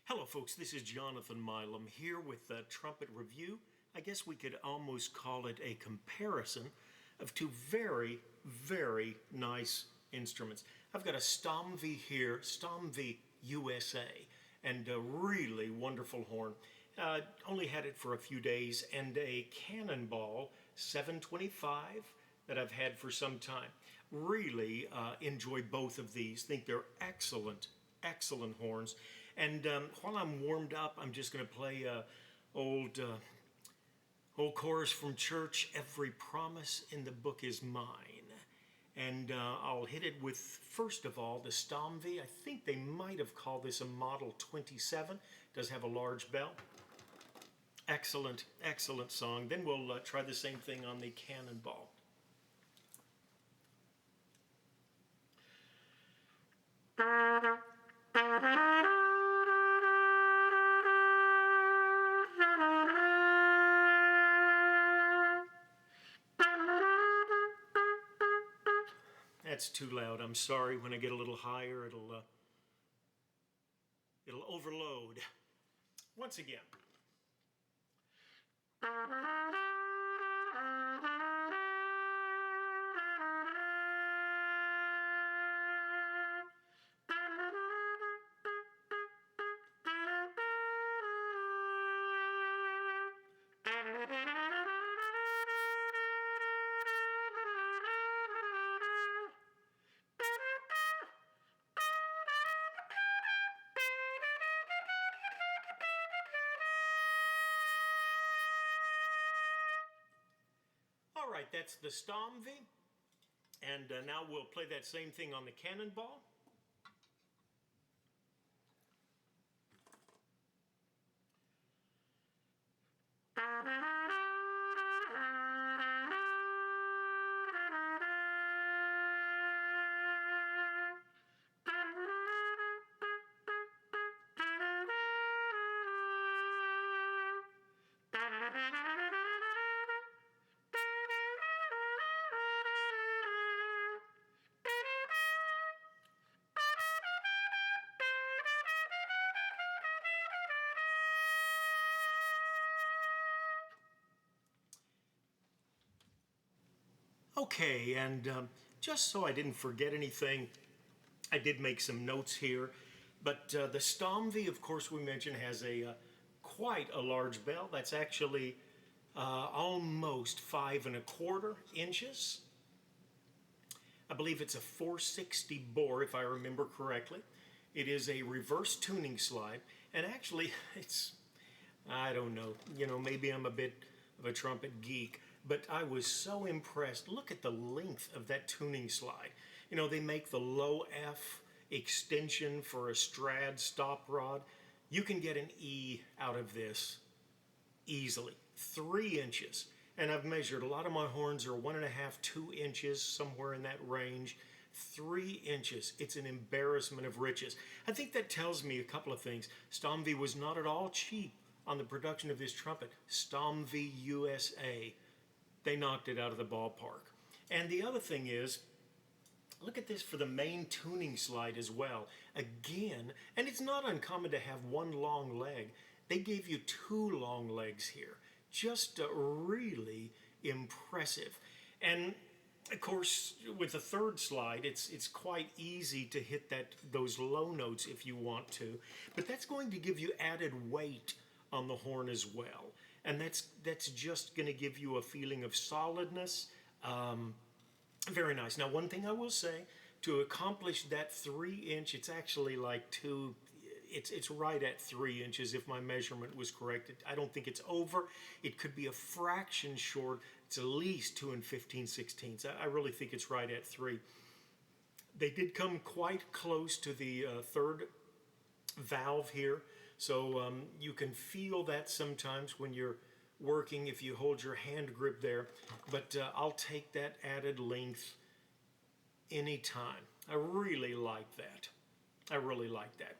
Hello folks, this is Jonathan Milam here with the Trumpet Review. I guess we could almost call it a comparison of two very, very nice instruments. I've got a Stomvi here, Stomvi USA, and a really wonderful horn. Only had it for a few days, and a Cannonball 725 that I've had for some time. Really enjoy both of these. Think they're excellent horns. And while I'm warmed up, I'm just going to play old chorus from church, "Every promise in the book is mine." And I'll hit it with, first of all, the Stomvi. I think they might have called this a Model 27. Does have a large bell. Excellent song. Then we'll try the same thing on the Cannonball. That's too loud. I'm sorry. When I get a little higher, it'll overload. Once again. All right, that's the Stomvi, and now we'll play that same thing on the Cannonball. Okay, and just so I didn't forget anything, I did make some notes here. But the Stomvi, of course, we mentioned, has a quite a large bell. That's actually almost 5¼ inches. I believe it's a 460 bore, if I remember correctly. It is a reverse tuning slide, and actually, I don't know, maybe I'm a bit of a trumpet geek, but I was so impressed. Look at the length of that tuning slide. They make the low F extension for a Strad stop rod. You can get an E out of this easily. 3 inches. And I've measured, a lot of my horns are 1.5, 2 inches, somewhere in that range. 3 inches. It's an embarrassment of riches. I think that tells me a couple of things. Stomvi was not at all cheap on the production of this trumpet. Stomvi USA. They knocked it out of the ballpark. And the other thing is, look at this for the main tuning slide as well. Again, and it's not uncommon to have one long leg. They gave you 2 long legs here. Just really impressive. And of course, with the third slide, it's quite easy to hit those low notes if you want to. But that's going to give you added weight on the horn as well. And that's just going to give you a feeling of solidness. Very nice. Now, one thing I will say, to accomplish that 3-inch, it's actually like it's right at 3 inches if my measurement was correct. I don't think it's over. It could be a fraction short. It's at least 2 15/16. I really think it's right at 3. They did come quite close to the third valve here. So you can feel that sometimes when you're working if you hold your hand grip there. But I'll take that added length anytime. I really like that. I really like that.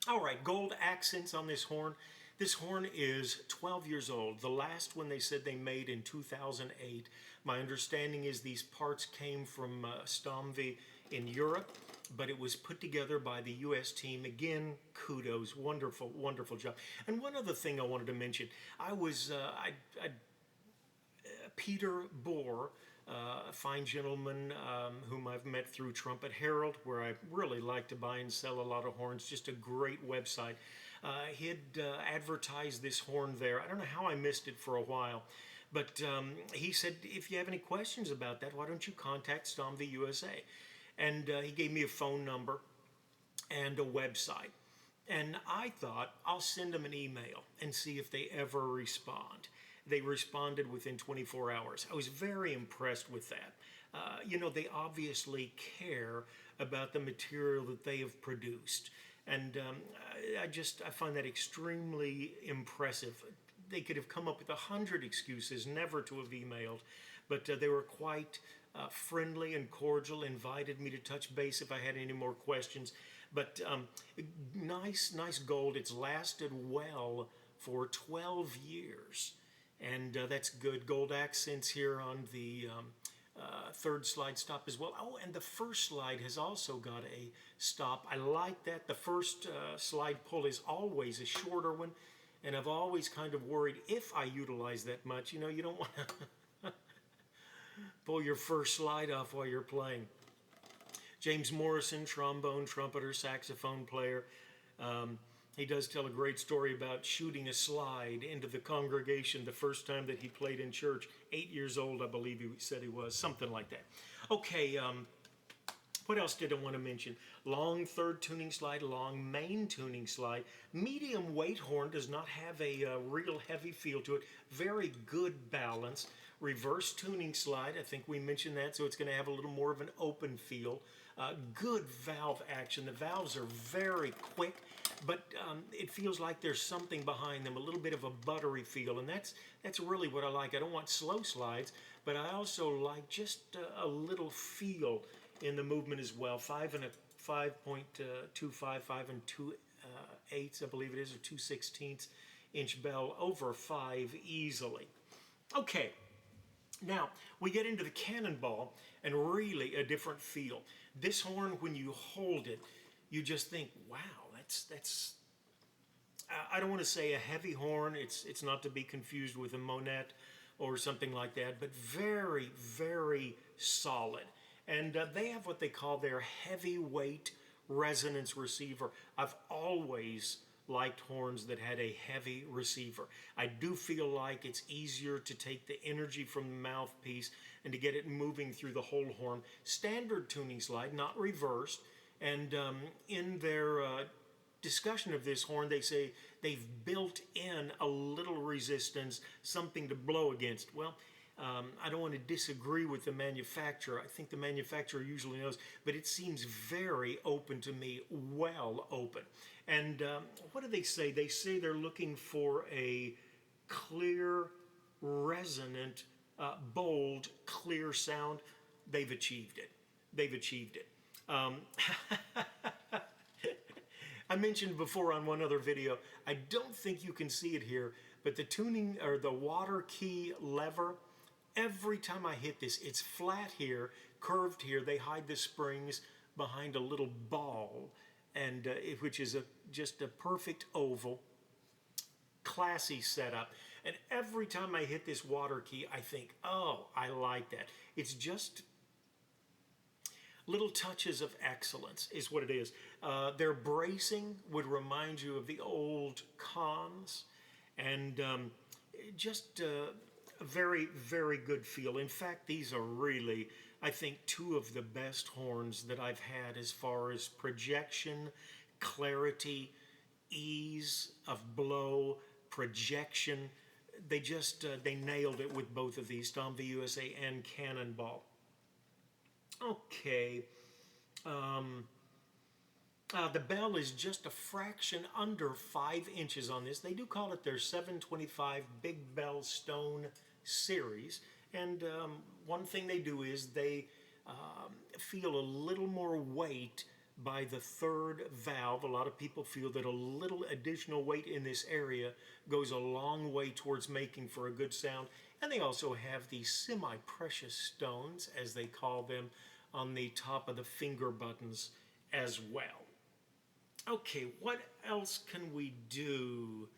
All right, gold accents on this horn. This horn is 12 years old. The last one they said they made in 2008. My understanding is these parts came from Stomvi in Europe, but it was put together by the U.S. team. Again, kudos, wonderful, wonderful job. And one other thing I wanted to mention, Peter Bohr, a fine gentleman whom I've met through Trumpet Herald, where I really like to buy and sell a lot of horns, just a great website. He'd advertised this horn there. I don't know how I missed it for a while, but he said, if you have any questions about that, why don't you contact Stomvi USA? And he gave me a phone number and a website. And I thought, I'll send them an email and see if they ever respond. They responded within 24 hours. I was very impressed with that. They obviously care about the material that they have produced. And I find that extremely impressive. They could have come up with 100 excuses never to have emailed, but they were quite friendly and cordial, invited me to touch base if I had any more questions. But nice gold. It's lasted well for 12 years. And that's good. Gold accents here on the third slide stop as well. Oh, and the first slide has also got a stop. I like that. The first slide pull is always a shorter one. And I've always kind of worried if I utilize that much. You don't want to pull your first slide off while you're playing. James Morrison, trombone, trumpeter, saxophone player. He does tell a great story about shooting a slide into the congregation the first time that he played in church. 8 years old, I believe he said he was, something like that. Okay, what else did I want to mention? Long third tuning slide, long main tuning slide. Medium weight horn does not have a real heavy feel to it. Very good balance. Reverse tuning slide, I think we mentioned that, so it's going to have a little more of an open feel. Good valve action. The valves are very quick, but it feels like there's something behind them, a little bit of a buttery feel, and that's really what I like. I don't want slow slides, but I also like just a little feel in the movement as well. 5.25, 5 and 2/8, I believe it is, or 2/16 inch bell, over 5 easily. Okay. Now, we get into the Cannonball, and really a different feel. This horn, when you hold it, you just think, wow, that's I don't want to say a heavy horn. It's not to be confused with a Monette or something like that, but very, very solid. And they have what they call their heavyweight resonance receiver. I've always liked horns that had a heavy receiver. I do feel like it's easier to take the energy from the mouthpiece and to get it moving through the whole horn. Standard tuning slide, not reversed. And in their discussion of this horn, they say they've built in a little resistance, something to blow against. Well, I don't want to disagree with the manufacturer. I think the manufacturer usually knows, but it seems very open to me, well open. And what do they say? They say they're looking for a clear, resonant, bold, clear sound. They've achieved it. They've achieved it. I mentioned before on one other video, I don't think you can see it here, but the tuning or the water key lever, every time I hit this, it's flat here, curved here. They hide the springs behind a little ball, and which is just a perfect oval, classy setup. And every time I hit this water key, I think, oh, I like that. It's just little touches of excellence is what it is. Their bracing would remind you of the old Cons, and just a very, very good feel. In fact, these are really, I think, two of the best horns that I've had as far as projection, clarity, ease of blow, projection. They just, they nailed it with both of these, Stomvi USA and Cannonball. Okay. The bell is just a fraction under 5 inches on this. They do call it their 725 Big Bell Stone series. And one thing they do is they feel a little more weight by the third valve. A lot of people feel that a little additional weight in this area goes a long way towards making for a good sound. And they also have these semi-precious stones, as they call them, on the top of the finger buttons as well. Okay, what else can we do?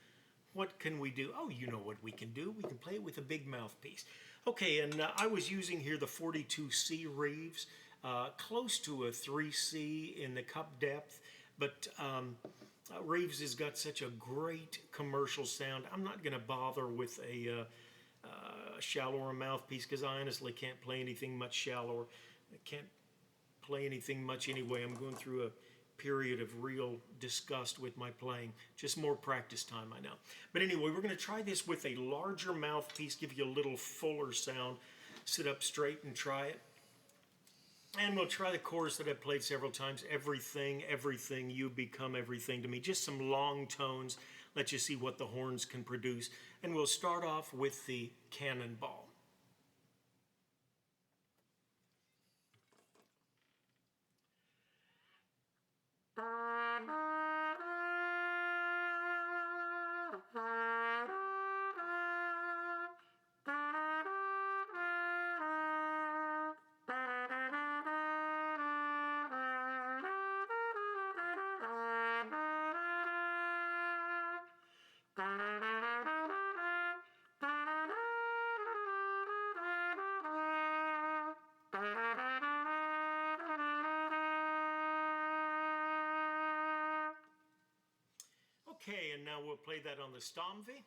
What can we do? Oh, you know what we can do. We can play it with a big mouthpiece. Okay, and I was using here the 42C Reeves, close to a 3C in the cup depth, but Reeves has got such a great commercial sound. I'm not going to bother with a shallower mouthpiece because I honestly can't play anything much shallower. I can't play anything much anyway. I'm going through a period of real disgust with my playing. Just more practice time, I know. But anyway, we're going to try this with a larger mouthpiece, give you a little fuller sound. Sit up straight and try it. And we'll try the chorus that I've played several times. Everything, everything, you become everything to me. Just some long tones. Let you see what the horns can produce. And we'll start off with the Cannonball. Okay, and now we'll play that on the Stomvi.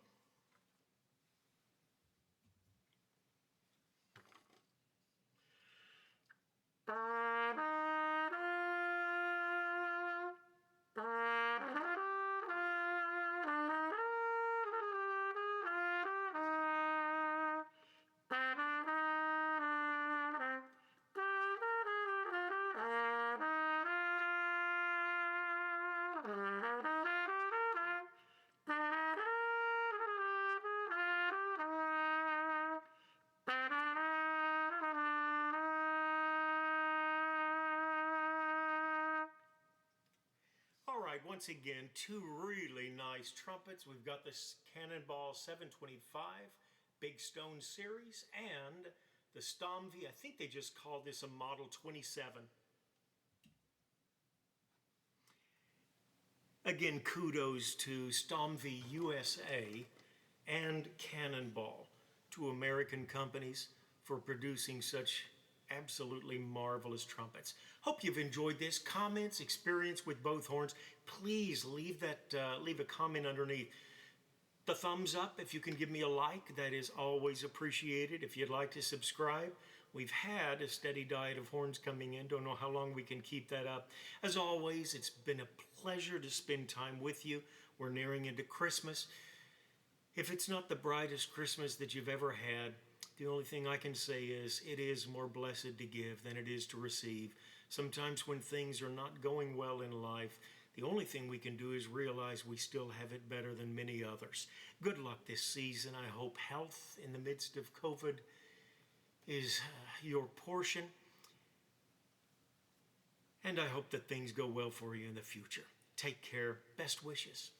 All right, once again, two really nice trumpets. We've got this Cannonball 725 Big Stone Series and the Stomvi. I think they just called this a Model 27. Again, kudos to Stomvi USA and Cannonball, two American companies, for producing such absolutely marvelous trumpets. Hope you've enjoyed this. Comments, experience with both horns, please leave a comment underneath. The thumbs up, if you can give me a like, that is always appreciated. If you'd like to subscribe, we've had a steady diet of horns coming in. Don't know how long we can keep that up. As always, it's been a pleasure to spend time with you. We're nearing into Christmas. If it's not the brightest Christmas that you've ever had, the only thing I can say is it is more blessed to give than it is to receive. Sometimes when things are not going well in life, the only thing we can do is realize we still have it better than many others. Good luck this season. I hope health in the midst of COVID is your portion. And I hope that things go well for you in the future. Take care. Best wishes.